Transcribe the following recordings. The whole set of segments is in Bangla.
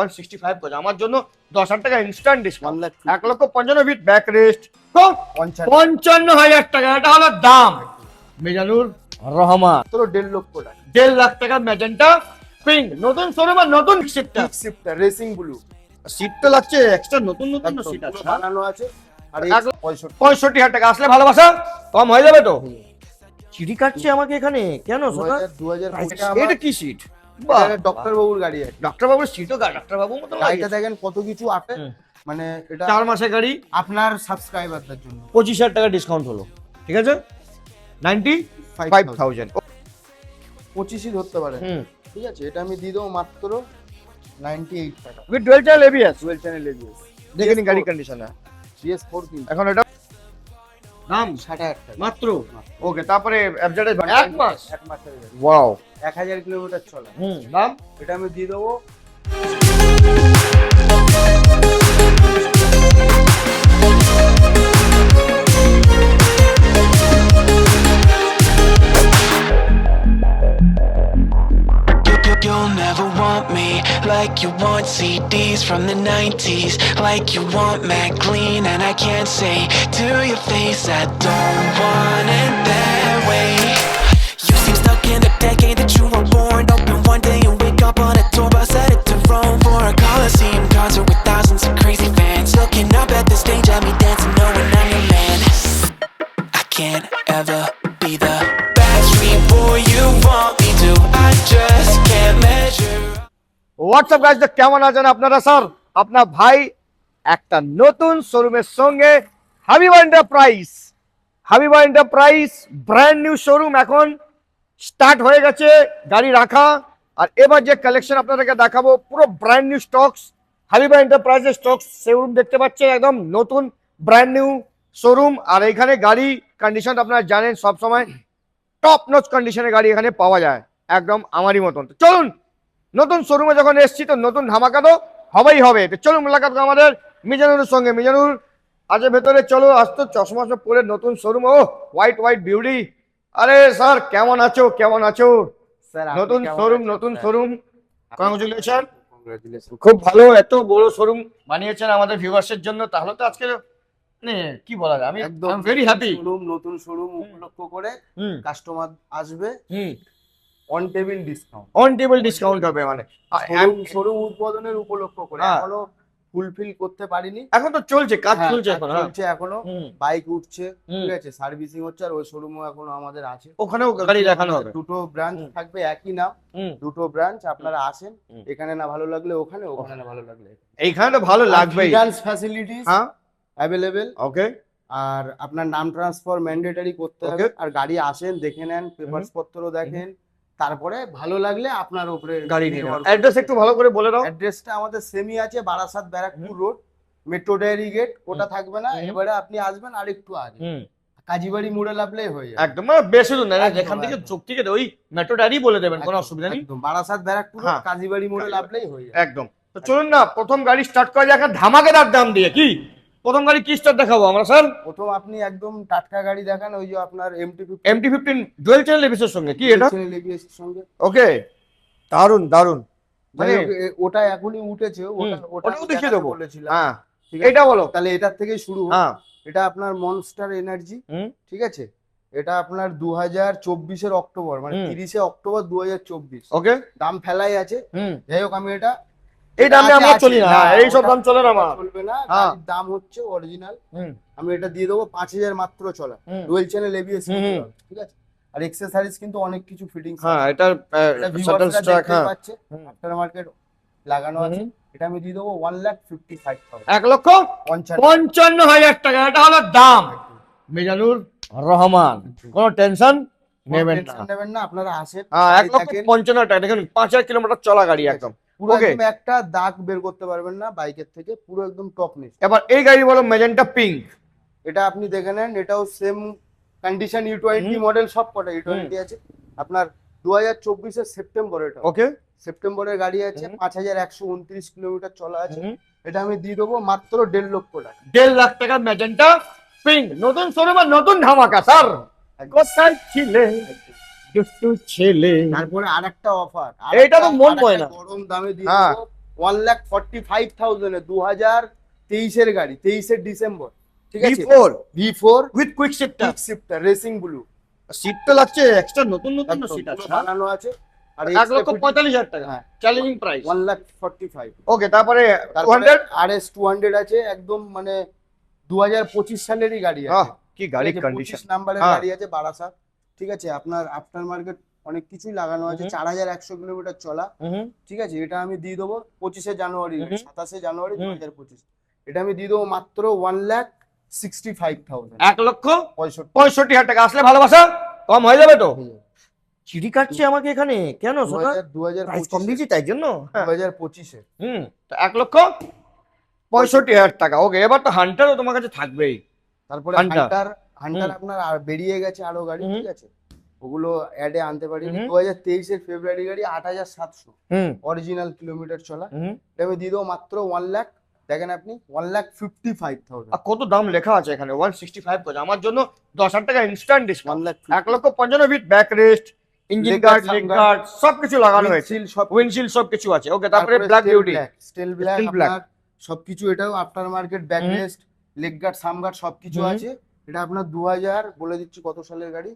165 গজ আমার জন্য 10,000 টাকা instant discount. 1,55,000 fit back rest 55,000 টাকা, এটা হলো দাম। মিজানুর রহমান তো 1.5 লক্ষ টাকা, 1.5 লাখ টাকা ম্যাজেন্টা পিঙ্ক নতুন শোরুম আর নতুন সিটটা রেসিং ব্লু সিট তো লাগছে এক্সট্রা, নতুন নতুন সিট আছে বানানো আছে। আর 65,000 টাকা আসলে ভালোবাসা কম হয়ে যাবে তো। চিড়ি কাটছে আমাকে এখানে কেন? 2000 এটা কি সিট? ডক্টর বাবুর গাড়ি আছে। ডাক্তার বাবুর সিটও ডাক্তার বাবুর মতো গাড়িটা দেখেন কত কিছু আছে, মানে এটা 4 মাসের গাড়ি আপনার সাবস্ক্রাইবারদের জন্য 25,000 টাকা ডিসকাউন্ট হলো, ঠিক আছে 95,000 25ই ধরতে পারেন, ঠিক আছে। এটা আমি দিয়ে দেবো মাত্র 98 টাকা with dual channel ABS. Dual channel ABS দেখে নিন গাড়ি কন্ডিশন CS4 কিন্তু এখন এটা দাম 60,000 টাকা মাত্র। ওকে, তারপরে অ্যাবজার্ডের এক মাস হয়ে যাবে। ওয়াও 1000 কিলোমিটার চলা। দাম এটা আমি দিয়ে দেবো You'll never want me like you want CDs from the 90s, like you want Mac Clean, and I can't say to your face I don't want it that way. You seem stuck in the decade that you were born. Open one day and wake up on a tour bus headed to Rome for a Coliseum concert with thousands of crazy fans. Looking up at the stage at me dancing, knowing I'm your man. I can't ever be the Backstreet boy you want me to. I just can't measure. WhatsApp guys, কেমন আছেন আপনারা? স্যার আপনার ভাই একটা নতুন শোরুমের সঙ্গে Habiba enterprise brand new showroom এখন স্টার্ট হয়ে গেছে গাড়ি রাখা। আর এবার যে কালেকশন আপনাদেরকে দেখাবো পুরো ব্র্যান্ড নিউ স্টকস, হাবিবা এন্টারপ্রাইজের স্টকস শোরুম দেখতে পাচ্ছেন, একদম নতুন ব্র্যান্ড নিউ শোরুম। আর এখানে গাড়ি কন্ডিশন আপনারা জানেন সবসময় টপ নচ কন্ডিশনের গাড়ি এখানে পাওয়া যায়, একদম আমারই মতন। তো চলুন, নতুন শোরুমে যখন এসছি তো নতুন ধামাকা তো হবেই হবে। তো চলুন মোলাকাত আমাদের মিজানুরের সঙ্গে। মিজানুর আছে ভেতরে, চলো আসতো চশমা সব পরে নতুন শোরুম। ও হোয়াইট বিউটি। আরে স্যার কেমন আছো? স্যার নতুন শোরুম কংগ্রেচুলেশন, খুব ভালো। এত বড় শোরুম বানিয়েছেন আমাদের ভিউয়ার্সের জন্য, তাহলে তো আজকে মানে কি বলা যায়, আমি একদম ভেরি হ্যাপি। নতুন শোরুম উপলক্ষ করে কাস্টমার আসবে, অন টেবিল ডিসকাউন্ট হবে, মানে শোরুম উদ্বোধনের উপলক্ষ করে। এখনো ফুলফিল করতে পারিনি, এখন তো চলছে, কাজ চলছে এখনো বাইক উঠছে, ঠিক আছে, সার্ভিসিং হচ্ছে। আর ওই শোরুমও এখনো আমাদের আছে, ওখানেও গাড়ি দেখানো হবে। দুটো ব্রাঞ্চ থাকবে, একই নাম, দুটো ব্রাঞ্চ। আপনারা আসেন, এখানে না ভালো লাগলে ওখানে না ভালো লাগলে এইখানে তো ভালো লাগবে। Finance facilities available. ওকে, আর আপনার নাম ট্রান্সফার ম্যান্ডেটরি করতে হবে। আর গাড়ি আসেন, দেখে নেন, পেপারস পত্র দেখেন, তারপরে ভালো লাগলে আপনার উপরে গাড়ি নিয়ে নেবেন। অ্যাড্রেস একটু ভালো করে বলে দাও। অ্যাড্রেসটা আমাদের সেমই আছে, Barasat Barrackpore road, Metro Dairy gate, ওটা থাকবে না। এবারে আপনি আসবেন আর একটু আগে, কাজীবাড়ি মোড়ে লাভলেই হয়ে যাবে। একদম বেশি দূর না, যেখান থেকে চোখ থেকে ওই মেট্রো ডায়েরি বলে দেবেন, কোনো অসুবিধা নেই। একদম বারাসাত ব্যারাকপুর কাজীবাড়ি মোড়ে লাভলেই হয়ে যাবে। একদম। তো চলুন না প্রথম গাড়ি স্টার্ট করা যাক ধামাকেদার দাম দিয়ে। কি প্রথম গাড়ি কি স্টার্ট দেখাবো আমরা স্যার? প্রথম আপনি একদম টাটকা গাড়ি দেখান, ওই যে আপনার MT-15 ডুয়াল চ্যানেল এবিএস এর সঙ্গে। কি এটা? সঙ্গে। ওকে, দারুন। মানে ওটা এখনই উঠেছে, ওটাও দেখিয়ে দেবো। হ্যাঁ, এটা বলো তাহলে এটার থেকেই শুরু। এটা আপনার মনস্টার এনার্জি, ঠিক আছে। এটা আপনার 2024 অক্টোবর, মানে 30 অক্টোবর 2024। ওকে, দাম ফেলাই আছে। যাই হোক, আমি এই দামে আমরা চলি না, এই সব দাম চলে না, চলবে না। দাম হচ্ছে অরিজিনাল। আমি এটা দিয়ে দেবো 5,000 মাত্র চলা, ডুয়াল চ্যানেল এবিএস, ঠিক আছে। আর এক্সেসরিজ কিন্তু অনেক কিছু ফিটিংস। এটা শাটল স্ট্রাক পাচ্ছে, আফটার মার্কেট লাগানো আছে। এটা আমি দিয়ে দেবো 1,55,000, 1,55,000 টাকা, এটা হলো দাম। মিজানুর রহমান, কোনো টেনশন নেবেন না, আপনারা আসেন। 1,55,000 টাকা, দেখুন 5,000 কিলোমিটার চলা গাড়ি, একদম পুরো একটা দাগ বের করতে পারবেন না বাইকের থেকে, পুরো একদম টপ নিচ। এবার এই গাড়ি বলো ম্যাজেন্টা পিঙ্ক, এটা আপনি দেখে নেন, এটাও সেম কন্ডিশন, U20 মডেল, সব কটা U20 আছে। আপনার 2024 সেপ্টেম্বর, এটা ওকে সেপ্টেম্বরের গাড়ি আছে, 5,129 কিলোমিটার চলা আছে। এটা আমি দিয়ে দেবো মাত্র 1.5 লক্ষ টাকা, 1.5 লাখ টাকা ম্যাজেন্টা পিঙ্ক নতুন শোরুম আর নতুন ধামাকা। স্যার কোথায় ছিলে দুষ্টু ছেলে? তারপরে আরেকটা অফার, এটা তো মন পড়ে না, গরম দামে দিয়ে দেবো 1,45,000 2023 গাড়ি, 23 ডিসেম্বর, ঠিক আছে। V4 V4 with quick shifter, kick shifter racing blue, seat তো লাগছে এক্সট্রা নতুন নতুন সিট আছে, বানানো আছে। আর 1,45,000 টাকা হ্যাঁ। Challenging price. 1,45,000। ওকে, তারপরে তারপরে 200 RS 200 আছে, একদম মানে 2025 সালেরই গাড়ি আছে, কি গাড়ির ঠিক আছে, কন্ডিশন। 25 নাম্বারের হ্যাঁ। গাড়ি আছে, বারাসাত, ঠিক আছে। আপনার আফটার মার্কেট অনেক কিছুই লাগানো আছে, 4100 কিলোমিটার চলা, ঠিক আছে। এটা আমি দিয়ে দেবো 25শে জানুয়ারি, 27শে জানুয়ারি 2025। এটা আমি দিয়ে দেবো মাত্র 1,65,000, 1,65,000 টাকা। আসলে ভালোবাসা কম হয়ে যাবে তো? চিড়ি কাটছে আমাকে এখানে কেন? সোনা প্রাইস কম দিয়েছি তাই জন্য। 2025-এ তো 1,65,000 টাকা। ওকে, এবার তো হান্টারও তোমার কাছে থাকবেই। তারপরে Hunter। হান্টার আপনার আর বেরিয়ে গেছে আরো গাড়ি, ঠিক আছে, ওগুলো অ্যাডে আনতে পারিনি। 2023-এর ফেব্রুয়ারি গাড়ি, 8,700 অরিজিনাল কিলোমিটার চলা। এটা আমি দিয়ে দেবো মাত্র 1 লাখ, দেখেন আপনি, 1,55,000। আর কত দাম লেখা আছে এখানে? 165 করে আমার জন্য 10,000 টাকা instant discount. 1,55,000 with back rest, engine Leg guard, guard, leg sun guard, guard সবকিছু লাগানো হয়েছে, উইন্ডশিল্ড সব, উইন্ডশিল্ড সবকিছু আছে। ওকে, তারপরে black beauty, steel black, Steel black। আপনার সবকিছু, এটাও after market, back rest, leg guard, sump guard সবকিছু আছে। এটা আপনার 2000, বলে দিচ্ছি কত সালের গাড়ি,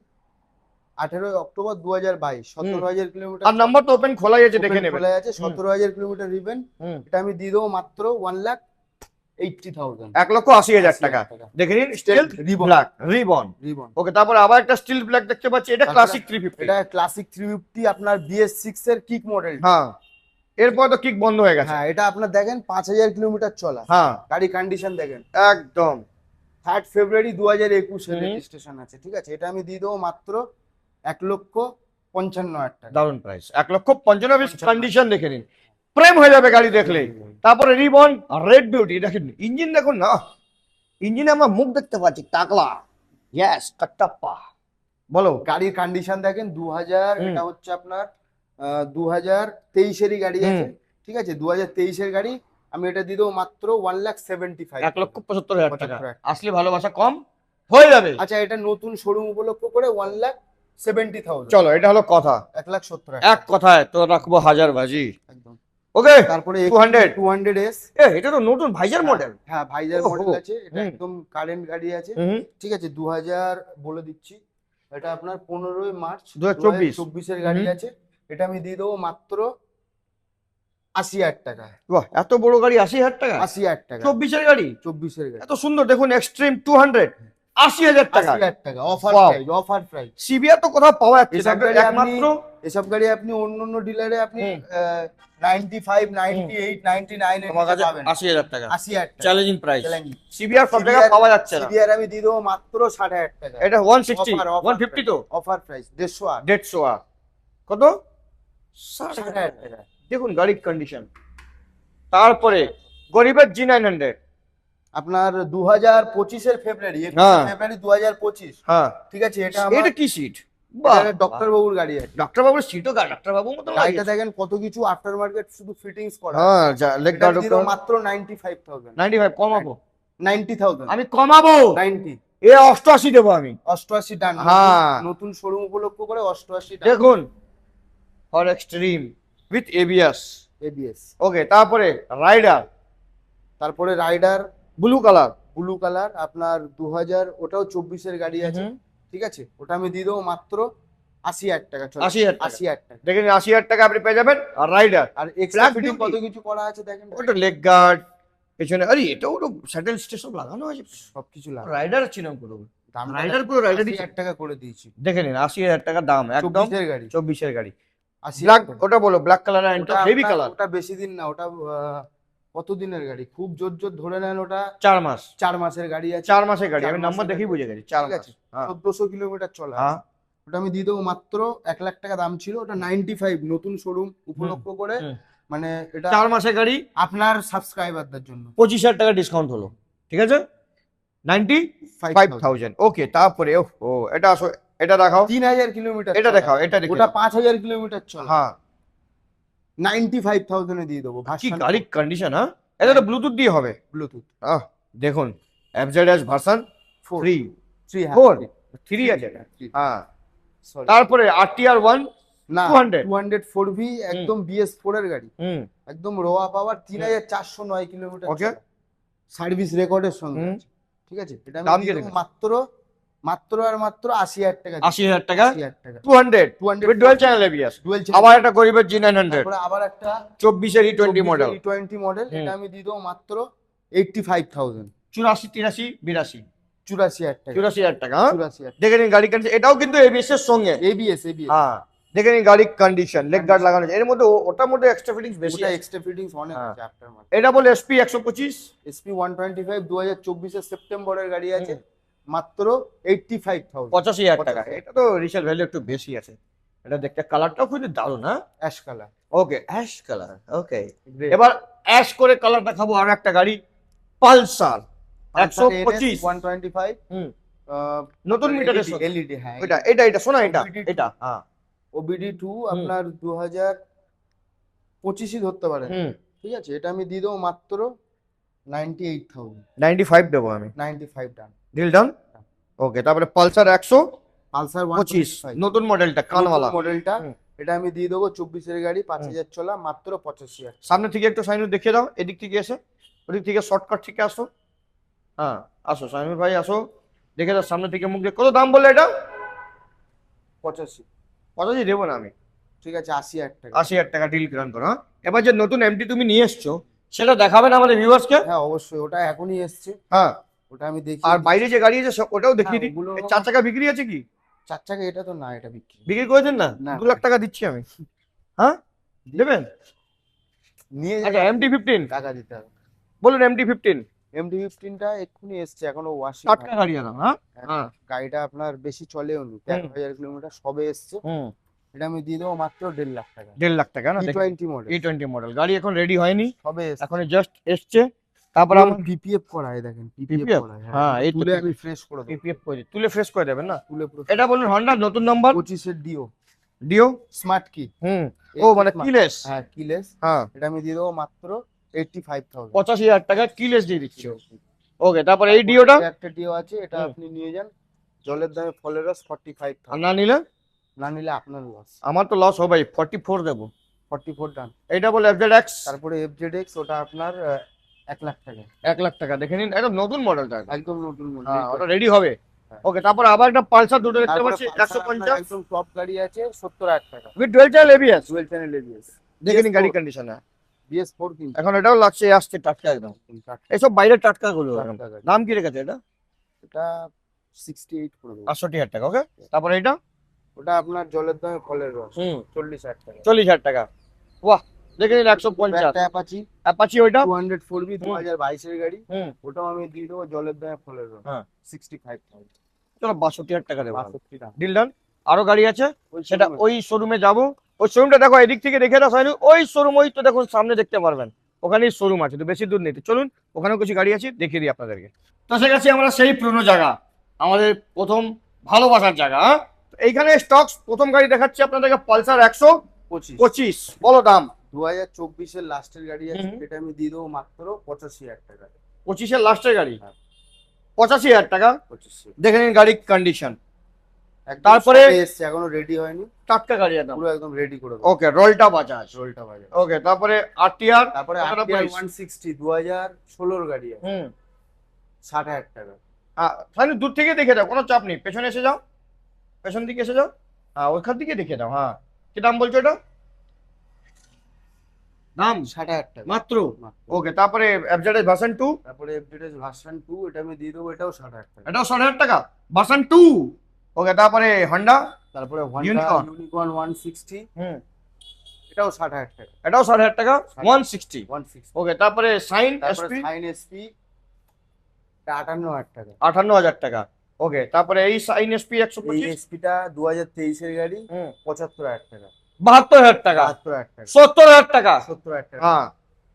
18 অক্টোবর 2022, 17,000 কিলোমিটার। আর নাম্বার তো ওপেন খোলাই আছে, দেখে নেবেন। খোলা আছে, 17,000 কিলোমিটার রিবেন। এটা আমি দিয়ে দেবো মাত্র 1,80,000, 1,80,000 টাকা। দেখে নিন, স্টিল ব্ল্যাক রিবন। ওকে, তারপরে আবার একটা স্টিল ব্ল্যাক দেখতে পাচ্ছি, এটা ক্লাসিক 350। এটা ক্লাসিক 350 আপনার BS6 এর কিক মডেল। হ্যাঁ, এরপর তো কিক বন্ধ হয়ে গেছে। হ্যাঁ, এটা আপনার দেখেন 5,000 কিলোমিটার চলা। হ্যাঁ, গাড়ি কন্ডিশন দেখেন, একদম 3 ফেব্রুয়ারি 2021 এর রেজিস্ট্রেশন আছে, ঠিক আছে। এটা আমি দিয়ে দেবো মাত্র 1,55,000 টাকা। দারুন প্রাইস, 1,55,000। কন্ডিশন দেখে নিন, প্রেম হয়ে যাবে গাড়ি দেখলে। তারপরে রিবন আর রেড বিউটি দেখেন, ইঞ্জিন দেখুন না, ইঞ্জিনে আমার মুখ দেখতে পাচ্ছি, টাকলা, ইয়েস, কাট্টাপ্পা। বলো, গাড়ির কন্ডিশন দেখেন 2000, এটা হচ্ছে আপনার 2023-এরই গাড়ি আছে, ঠিক আছে, 2023-এর গাড়ি। আমি এটা দিয়ে দেবো মাত্র 1,75,000, 1,75,000 টাকা। আসলে ভালোবাসা কম হয়ে যাবে। আচ্ছা, এটা নতুন শোরুম উপলক্ষ করে 1,70,000। চলো, এটা হলো কথা, 1,70,000 এক কথায় তো রাখবো হাজার বাজি। একদম। ওকে, তারপরে 200 200S, এটা তো নতুন ভাইজার মডেল। হ্যাঁ, ভাইজার ওহো। মডেল আছে, এটা একদম কারেন্ট গাড়ি আছে, ঠিক আছে। 2000, বলে দিচ্ছি, এটা আপনার 15ই মার্চ 2024-এর গাড়ি আছে। এটা আমি দিয়ে দেবো মাত্র 80,000 টাকা। বাহ, এত বড় গাড়ি 80,000 টাকা? 80,000 টাকা, 24-এর গাড়ি, 24-এর গাড়ি, এত সুন্দর। দেখুন, এক্সট্রিম 200, 80,000 টাকা। 80,000 টাকা offer Wow। Price, offer price. CBR তো কোথাও পাওয়া যাচ্ছে এসব না, গাড়ি একমাত্র এসব গাড়ি আপনি অন্য ডিলারে আপনি 95, 98, 99 এর তোমার কাছে পাবেন। 80,000 টাকা 80,000 টাকা চ্যালেঞ্জিং প্রাইস। চ্যালেঞ্জিং। সিবিআর সব জায়গায় পাওয়া যাচ্ছে না। সিবিআর আমি দিয়ে দেবো মাত্র 60,000 টাকা। এটা 160, 150 তো অফার প্রাইস, 150 150 কত? 60,000 টাকা। দেখুন গাড়ির কন্ডিশন। তারপরে গরিবের G900, আপনার 2025-এর ফেব্রুয়ারি, হ্যাঁ। ফেব্রুয়ারি 2025, হ্যাঁ, ঠিক আছে। এটা এটা কি সিট? বাহ, ডক্টর বাবুর গাড়ি আছে। ডক্টর বাবুর সিটও ডক্টর বাবুর মতো লাগে। গাড়িটা দেখেন কত কিছু আফটার মার্কেট শুধু ফিটিংস করা। হ্যাঁ, লেগ এটা গার্ড দিয়ে দেবো মাত্র 95,000, 95 কমাবো। 90,000, আমি কমাবো 90, এ 88 দেবো আমি। 88 ডান। হ্যাঁ। নতুন শোরুম উপলক্ষ করে 88 ডান। দেখুন, for extreme with ABS। ABS। Okay, তারপরে রাইডার, তারপরে rider blue colour, blue colour আপনার 2000, ওটাও 24-এর গাড়ি আছে, ঠিক আছে। ওটা আমি দিয়ে দেবো মাত্র 80,000 টাকা। 80,000 টাকা। 80,000 টাকা। দেখেন 80,000 টাকা আপনি পেয়ে যাবেন। আর রাইডার, আর এক্সট্রা Black ফিটিং beauty। কত কিছু করা আছে দেখেন, ওটা লেগ গার্ড, পেছনে আরে এটাও তো স্যাটেল স্টেশন লাগানো আছে। সবকিছু লাগে। রাইডার চিনাম করবো, দামটা রাইডার পুরো রাইডারই 80,000 টাকা করে দিয়েছি। দেখে নিন, 80,000 টাকা দাম একদম। 24-এর গাড়ি, 24-এর গাড়ি, 80,000 ব্ল্যাক, টাকা। ওটা বলো ব্ল্যাক কালার এন্ড ওটা হেভি আপনার- কালার। ওটা বেশি দিন না, ওটা কত দিনের গাড়ি, খুব জোর জোর ধরে নেন, ওটা 4 মাস, 4 মাসের গাড়ি আছে। 4 মাসের গাড়ি, 4 আমি নাম্বার মাসের দেখেই গাড়ি। বুঝে গেছি 4 ঠিক মাস। আছে, হ্যাঁ 1400 কিলোমিটার চলা আছে। হ্যাঁ, ওটা আমি দিয়ে দেবো মাত্র 1 লাখ টাকা দাম ছিল, ওটা 95 নতুন শোরুম উপলক্ষ করে, মানে এটা 4 মাসের গাড়ি, আপনার সাবস্ক্রাইবারদের জন্য 25,000 টাকা ডিসকাউন্ট হলো, ঠিক আছে, 95,000। ওকে, তারপরে ও এটা আসো, এটা দেখাও, 3000 কিলোমিটার এটা দেখাও, এটা দেখো। ওটা 5000 কিলোমিটার চলা, হ্যাঁ, 95,000 এ দিয়ে দেবো। কি গাড়ির কন্ডিশন। হ্যাঁ, এটা তো ব্লুটুথ দিয়ে হবে। ব্লুটুথ দেখুন, FZS ভার্সন 3 3 4 3 আছে এটা। হ্যাঁ, তারপরে RTR 1 না 200 200 4V একদম BS4 এর গাড়ি, একদম রোয়া পাওয়ার 3409 কিলোমিটার Okay. সার্ভিস রেকর্ডের সঙ্গে আছে। ঠিক আছে, এটা আমি দাম দিয়ে কি দেবো রেখেছো? মাত্র আর মাত্র 80,000 টাকা। 80,000 টাকা 80,000 টাকা 200 200 ডুয়াল চ্যানেল এবিএস। ডুয়েল আবার একটা গরিবের G900 তারপরে আবার একটা 24 এর E20 মডেল E20 মডেল, এটা আমি দিয়ে দেবো মাত্র 85,000 84 83 82 84,000 টাকা 84,000 টাকা। হ্যাঁ? 84,000 দেখে নিন গাড়ি কন্ডিশন, এটাও কিন্তু এবিএস এর সঙ্গে। ABS হ্যাঁ দেখে নিন গাড়ির কন্ডিশন, লেগ গার্ড লাগানো আছে এর মধ্যে, ওটার মধ্যে এক্সট্রা ফিটিংস বেশি ওটা আছে। এক্সট্রা ফিটিংস অনেক হ্যাঁ। আছে আফটার মার্কেট। এটা বলে SP 125 SP 125 2024 এর সেপ্টেম্বরের গাড়ি আছে, মাত্র 85,000 85,000 টাকা। 85,000 এটা তো রিসেল ভ্যালু একটু বেশি আছে। এটা দেখতে কালারটাও খুব দারুণ। হ্যাঁ ash colour. Okay ash colour. Okay এবার অ্যাশ করে কালার দেখাবো আর একটা গাড়ি, পালসার 125 125 নতুন মিটারের সঙ্গে। এলইডি। হ্যাঁ এটা শোনা, এটা OBD2 এটা হ্যাঁ OBD2 আপনার 2025 ধরতে পারেন। ঠিক আছে, এটা আমি দিয়ে দেবো মাত্র 98,000 95 দেবো আমি। 95 ডান। Deal done. ওকে তারপরে পালসার 125 পালসার 125 নতুন মডেলটা কানওয়ালা মডেলটা, হুম। এটা আমি দিয়ে দেবো 24 এর গাড়ি, 5,000 চলা, মাত্র 85,000। সামনে থেকে একটু সাইনুর দেখিয়ে দাও, এদিক থেকে এসে, ওদিক থেকে শর্টকাট থেকে আসো। হ্যাঁ আসো সাইনুর ভাই আসো, দেখে দাও সামনে থেকে মুখ দিয়ে। কত দাম বললে এটা? 85। 85 দেবো না আমি, ঠিক আছে 80,000 টাকা। 80,000 টাকা ডিল গ্রান করো। হ্যাঁ? এবার যে নতুন এমটি তুমি নিয়ে এসছো সেটা দেখাবেন আমাদের ভিউয়ার্সকে। হ্যাঁ অবশ্যই, ওটা এখনই এসছে, হ্যাঁ ওটা আমি দেখি। আর বাইরে যে গাড়ি আছে ওটাও দেখিয়ে দিই। ওগুলো- এই 4 চাকা বিক্রি আছে কি? 4 চাকা এটা তো না, এটা বিক্রি। বিক্রি করেছেন না? না। 2 লাখ টাকা দিচ্ছি আমি। হ্যাঁ দেবেন? নিয়ে আচ্ছা MT-15 টাকা দিতে হবে। বলুন, MT-15 MT-15টা এক্ষুনি এসছে, এখনো ওয়াশিং। টাটকা গাড়ি আছে। হ্যাঁ হ্যাঁ গাড়িটা আপনার বেশি চলেও নি, 13,000 কিলোমিটার সবে এসছে। এটা আমি দিয়ে দেবো মাত্র 1.5 লাখ টাকা। 1.5 লাখ টাকা না? E20 মডেল, E20 মডেল গাড়ি এখন রেডি হয়নি, সবে এসছে। এখন জাস্ট এসছে। তারপর পুরো আমার PPF করা হয়, দেখেন PPF? করা হয়। হ্যাঁ, এই তো তুলে আমি ফ্রেশ করে দেবো, PPF করে তুলে ফ্রেশ করে দেবেন না? তুলে পুরো। এটা বলুন হন্ডা নতুন নাম্বার 25 এর ডিও। স্মার্ট কি। ও মানে কিলেস। হ্যাঁ কিলেস, হ্যাঁ এটা আমি দিয়ে দেবো মাত্র 85,000। 85,000 টাকা কিলেস দিয়ে দিচ্ছি। ওকে তারপরে এই ডিওটা একটা ডিও আছে, এটা হুম। আপনি নিয়ে যান, জলের দামে ফলের রস, আর 45,000। না নিলে? না নিলে আপনার লস। আমার তো লস হবে, 44 দেবো। 44 ডান। এটা বলে FZX তারপরে FZX, ওটা আপনার 1 লাখ টাকা। 1 লাখ টাকা। দেখে নিন একদম নতুন মডেলটা। একদম নতুন মডেল। হ্যাঁ ওটা রেডি হবে। হ্যাঁ। ওকে তারপর আবার একটা পালসার দুটো দেখতে তারপরে পাচ্ছি Pulsar আপনার 150 একদম টপ গাড়ি আছে, 70,000 টাকা। With dual channel ABS। Dual channel ABS, দেখে নিন BS4 গাড়ি কন্ডিশন। BS4 কিন্তু এখন এটাও লাগছে আসছে টাটকা একদম। টাটকা এইসব বাইরের টাটকা গুলো একদম। গাড়ি। দাম কি রেখেছে এটা? এটা 68 করে দেবো। 68,000 টাকা। ওকে তারপরে এটা ওটা আপনার জলের দামে ফলের রস, 40,000 টাকা। 40,000 টাকা। বাহ দেখে নিন 150 একটা অ্যাপাচি অ্যাপাচি ওইটা 200 4V 2022 এর গাড়ি, হুম ওটাও আমি দিয়ে দেবো জলের দামে ফলের রস, হ্যাঁ 65,000। চলো 62,000 টাকা দেবো। 62 টাকা। Deal done. আরো গাড়ি আছে ওই সেটা showroom এ। ওই শোরুমে যাবো। ওই শোরুমটা দেখো এদিক থেকে দেখে দাও সাইনু, ওই শোরুম ওই তো দেখুন সামনে দেখতে পারবেন, ওখানেই শোরুম আছে, তো বেশি দূর নেই। তো চলুন ওখানেও কিছু গাড়ি আছে দেখিয়ে দিই আপনাদেরকে। তো সে গেছি আমরা সেই পুরনো জায়গা, আমাদের প্রথম ভালোবাসার জায়গা। হ্যাঁ? তো এইখানে স্টকস প্রথম গাড়ি দেখাচ্ছি আপনাদেরকে, পালসার 125। বলো দাম। 2024 এর লাস্টের গাড়ি আছে, হুম। এটা আমি দিয়ে দেবো মাত্র 85,000 টাকা। 25-এর লাস্টের গাড়ি হ্যাঁ। 85,000 টাকা। 25। দেখে নিন গাড়ির কন্ডিশন, একদম তারপরে- সবে এসছে, এখনো রেডি হয়নি, টাটকা গাড়ি একদম। পুরো একদম রেডি করে দেবো। ওকে রোলটা বাজাজ। রোলটা বাজে। ওকে তারপরে RTR তারপরে কতটা RTR price? 160 2016 গাড়ি আছে, 60,000 টাকা। তাহলে দূর থেকে দেখে দাও, কোনো চাপ নেই, পেছনে এসে যাও, পেছন দিকে এসে যাও। হ্যাঁ ওইখান থেকে দেখে দাও। হ্যাঁ কি দাম বলছো এটা? দাম 60,000 টাকা মাত্র। মাত্র। ওকে তারপরে FZS ভার্সন 2 তারপরে FZS ভার্সন 2, এটা আমি দিয়ে দেবো, এটাও 60,000 টাকা। এটাও 60,000 টাকা ভার্সন 2। ওকে তারপরে হন্ডা তারপরে Honda Unicorn। Unicorn 160, এটাও 60,000 টাকা। এটাও 60,000 টাকা 160। 160। ওকে তারপরে সাইন তারপরে SP সাইন SP, এটা 58,000 টাকা। 58,000 টাকা। ওকে তারপরে এই সাইন SP এই 125 এসপিটা 2023 এর গাড়ি, 75,000 টাকা। 72,000 টাকা 72,000 টাকা। 70,000 টাকা। 70,000 টাকা। হ্যাঁ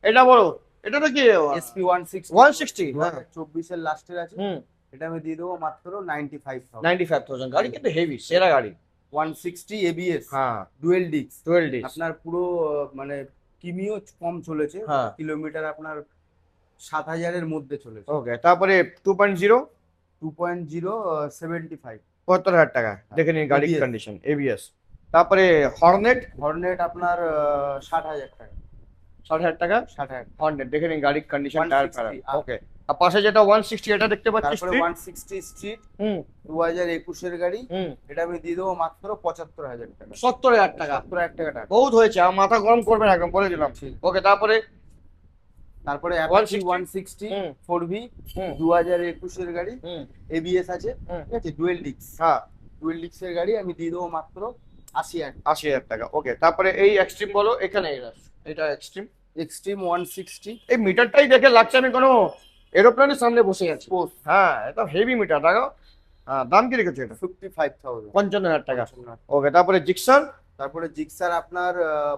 এটা বলো, এটা তো কি SP 160 160। হ্যাঁ 2024 এর লাস্টের আছে, এটা আমি দিয়ে দেবো মাত্র 95,000। 95,000। গাড়ি কিন্তু হেভি, সেরা গাড়ি। 160 ABS, হ্যাঁ ডুয়েল ডিস্ক, 12 ডিস। আপনার পুরো মানে কিমিও কম চলেছে, হ্যাঁ। কিলোমিটার আপনার 7,000 এর মধ্যে চলেছে। ওকে তারপরে 2.0 2.0 75। 75,000 টাকা। দেখে নিন গাড়ির ABS কন্ডিশন ABS। তারপরে হর্নেট হর্নেট আপনার 60,000 টাকা। 60,000 টাকা 60,000। হর্নেট, দেখে নিন গাড়ির কন্ডিশন, টায়ার 160 ফেয়ার। ওকে, আর পাশে যেটা 160 এটা দেখতে পাচ্ছি তারপরে স্ট্রিট। 160 স্ট্রিট হুম 2021 এর গাড়ি। হুম এটা আমি দিয়ে দেবো মাত্র 75,000 টাকা। 70,000 টাকা 70,000 টাকা। বহুত হয়েছে, আমার মাথা গরম করবেন একদম, বলে দিলাম। ঠিক। ওকে, তারপরে তারপরে 160 160 হুম 4V হুম 2021 এর গাড়ি, হুম এবিএস আছে, হুম। ঠিক আছে, ডুয়েল ডিস্ক। হ্যাঁ ডুয়েল ডিস্কের গাড়ি আমি দিয়ে দেবো মাত্র 80,000। 80,000 টাকা। ওকে, তারপরে এই এক্সট্রিম বলো, এখানে এটা এক্সট্রিম। এক্সট্রিম 160 এই মিটারটাই দেখে লাগছে আমি কোনো এরোপ্লেনের সামনে বসে আছি। স্পোর্টস হ্যাঁ, এটা হেভি মিটার দেখো। হ্যাঁ, দাম কি রেখেছে এটা? 55,000। 55,000 টাকা। ওকে, তারপরে জিক্সার তারপরে জিক্সার আপনার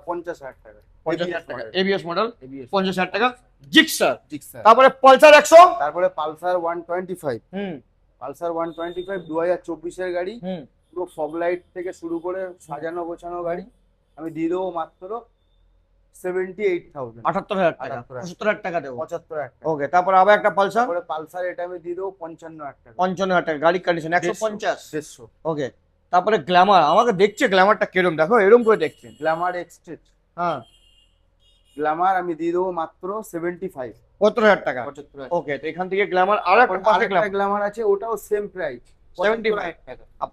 50,000 টাকা। 50,000 টাকা, এবিএস মডেল এবিএস 50,000 টাকা জিক্সার। জিক্সার। তারপরে পালসার 100। তারপরে পালসার 125। হুম পালসার 125 2024 এর গাড়ি, হুম পুরো ফগ লাইট থেকে শুরু করে সাজানো গোছানো গাড়ি। আমি দিয়ে দেবো মাত্র 78,000। 78,000 টাকা, 78,000 75,000 টাকা দেবো। 75,000 টাকা। ওকে, তারপর আবার একটা পালসার তারপরে পালসার এটা আমি দিয়ে দেবো 55,000 টাকা। 55,000 টাকা, গাড়ির কন্ডিশন 150। 150। ওকে, তারপরে গ্ল্যামার, আমাকে দেখছে গ্ল্যামারটা কিরম, দেখো এরম করে দেখছে। গ্ল্যামার এক্সট্রিট। হ্যাঁ, গ্ল্যামার আমি দিয়ে দেবো মাত্র 75। 70,000 টাকা। 75,000। ওকে, তো এখান থেকে গ্ল্যামার আর একটা পাশে আরেকটা গ্ল্যামার আছে, ওটাও সেম প্রাইস 75 টাকা। আর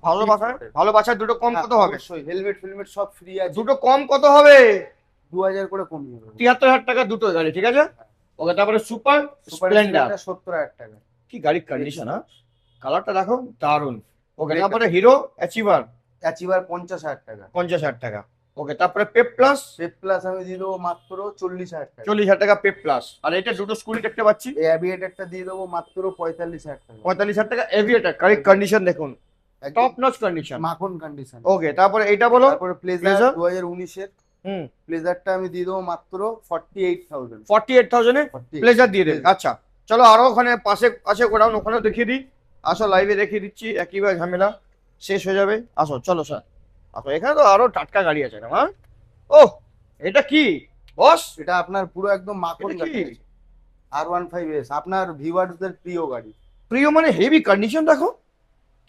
ভালোবাসার দুটো কম কত হবে? অবশ্যই হেলমেট ফিলমেট সব ফ্রি আছে। দুটো কম কত হবে? 2,000 করে কমিয়ে দেবো। 73,000 টাকা দুটো গাড়ি, ঠিক আছে। ওকে, তারপরে সুপার সুপার স্প্লেন্ডার, 70,000 টাকা। কি গাড়ির কন্ডিশন, হ্যাঁ, কালারটা দেখো দারুন। ওকে, Great তারপরে হিরো অ্যাচিভার অ্যাচিভার 50,000 টাকা। 50,000 টাকা। ওকে, তারপরে পেপ প্লাস পেপ প্লাস আমি দিয়ে দেবো মাত্র 40,000 টাকা। 40,000 টাকা পেপ প্লাস। আর এটা দুটো স্কুটি দেখতে পাচ্ছি, এই অ্যাভিয়েটারটা দিয়ে দেবো মাত্র 45,000 টাকা। 45,000 টাকা এভিয়েটার, গাড়ির কন্ডিশন দেখুন, টপ নচ কন্ডিশন। মাখন কন্ডিশন। ওকে, তারপরে এইটা বলো। তারপরে প্লেজার Pleasure? 2019 এর হুম প্লেজারটা আমি দিয়ে দেবো মাত্র 48,000। 48,000 এ 48,000 প্লেজার দিয়ে দেন। আচ্ছা, চলো আরো ওখানে পাশে আছে গোডাউন, ওখানেও দেখিয়ে দিই। আসো, লাইভে দেখিয়ে দিচ্ছি, একইবার ঝামেলা শেষ হয়ে যাবে। আসো, চলো স্যার, আসো, এখানে তো আরো টাটকা গাড়ি আছে না? হ্যাঁ, ও এটা কি বস? এটা আপনার পুরো একদম মাখন এটা কি? গাড়ি, R15S, আপনার ভিউয়ারদের প্রিয় গাড়ি। প্রিয় মানে হেভি কন্ডিশন দেখো,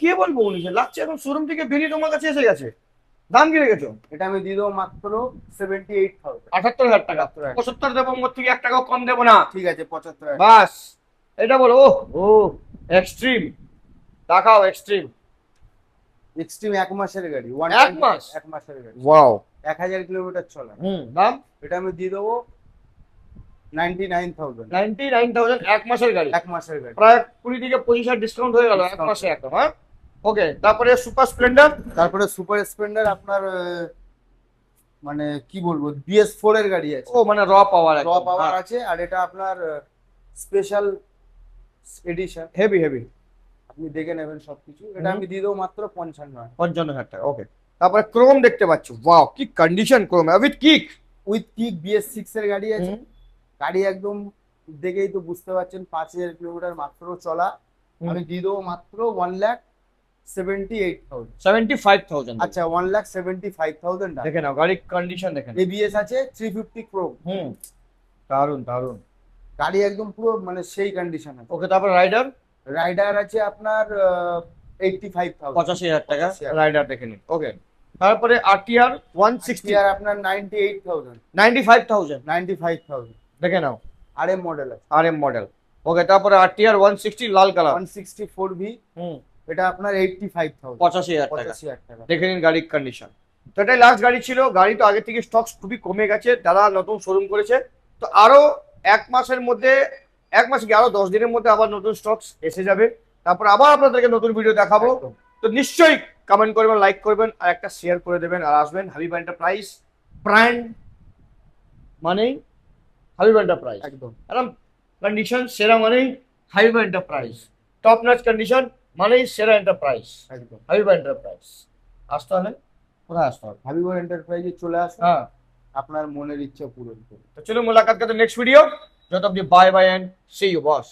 কে বলবো, উনিশে লাগছে এখন শোরুম থেকে বেরিয়ে তোমার কাছে এসে গেছে। দাম কি রেখেছো? এটা আমি দিয়ে দেবো মাত্র 78,000। 78,000 টাকা। 78,000 75 দেবো, মোট থেকে 1 টাকাও কম দেবো না। ঠিক আছে, 75,000। বাস, এটা বলো। ও ও এক্সট্রিম দেখাও, এক্সট্রিম। এক্সট্রিম 1 মাসের গাড়ি। এক মাস? 1 মাসের গাড়ি, ওয়াও। 1000 কিলোমিটার চলা। দাম এটা আমি দিয়ে দেবো 99,000। 99,000 এক মাসের গাড়ি, 1 মাসের গাড়ি। প্রায় 20 থেকে 25,000 ডিসকাউন্ট হয়ে গেল এক মাসে একদম। হ্যাঁ, ওকে, তারপরে সুপার স্প্লেন্ডার। তারপরে সুপার স্প্লেন্ডার আপনার মানে কি বলবো, BS4 এর গাড়ি আছে, ও মানে র পাওয়ার, র পাওয়ার আছে। আর এটা আপনার স্পেশাল এডিশন, হেভি হেভি, আপনি দেখে নেবেন সবকিছু। এটা আমি দিয়ে দেবো মাত্র 55। 55,000 টাকা। ওকে, তারপরে ক্রোম দেখতে পাচ্ছ, ওয়াও কি condition, Chrome with kick. With kick BS6 এর গাড়ি আছে। গাড়ি একদম দেখেই তো বুঝতে পারছেন, 5,000 কিলোমিটার মাত্র চলা। আমি দিয়ে দেবো মাত্র 1,78,000। 75,000। আচ্ছা, 1,75,000 টাকা। দেখে নাও গাড়ির কন্ডিশন, দেখেন। ABS আছে, 350 Pro। দারুন দারুন। গাড়ি একদম পুরো মানে সেই কন্ডিশন আছে। ওকে, তারপর রাইডার রাইডার আছে আপনার 85,000। 85,000 টাকা 85,000 রাইডার, দেখে নিন। ওকে, তারপরে RTR 160 আর আপনার 98,000। 95,000 95,000 দেখে নাও, RM মডেল আছে। RM model. ওকে, তারপরে RTR 160 লাল কালার, 164V। এটা আপনার 85,000। 85,000 টাকা 85,000 টাকা। দেখে নিন গাড়ির কন্ডিশন। তো এটাই লাস্ট গাড়ি ছিল। গাড়ি তো আগে থেকে স্টক খুবই কমে গেছে, যারা নতুন শোরুম করেছে। তো আরো 1 মাসের মধ্যে, 1 মাস কি আরো 10 দিনের মধ্যে আবার নতুন স্টক এসে যাবে। তারপর আবার আপনাদেরকে নতুন ভিডিও দেখাবো। একদম। তো নিশ্চয়ই কমেন্ট করবেন, লাইক করবেন, আর একটা শেয়ার করে দেবেন। আর আসবেন হাবিব এন্টারপ্রাইজ, ব্র্যান্ড মানেই হাবিব এন্টারপ্রাইজ, একদম। কারণ কন্ডিশন সেরা মানেই Habib enterprise, top notch condition মানেই সেরা এন্টারপ্রাইজ, একদম। হাবিব এন্টারপ্রাইজ। আসতে হলে কোথায় আসতে হবে? হাবিবর এন্টারপ্রাইজে চলে আসুন, হ্যাঁ, আপনার মনের ইচ্ছা পূরণ করুন। तो चलो मुलाकात करते हैं नेक्स्ट वीडियो। जो तब bye bye and see you boss.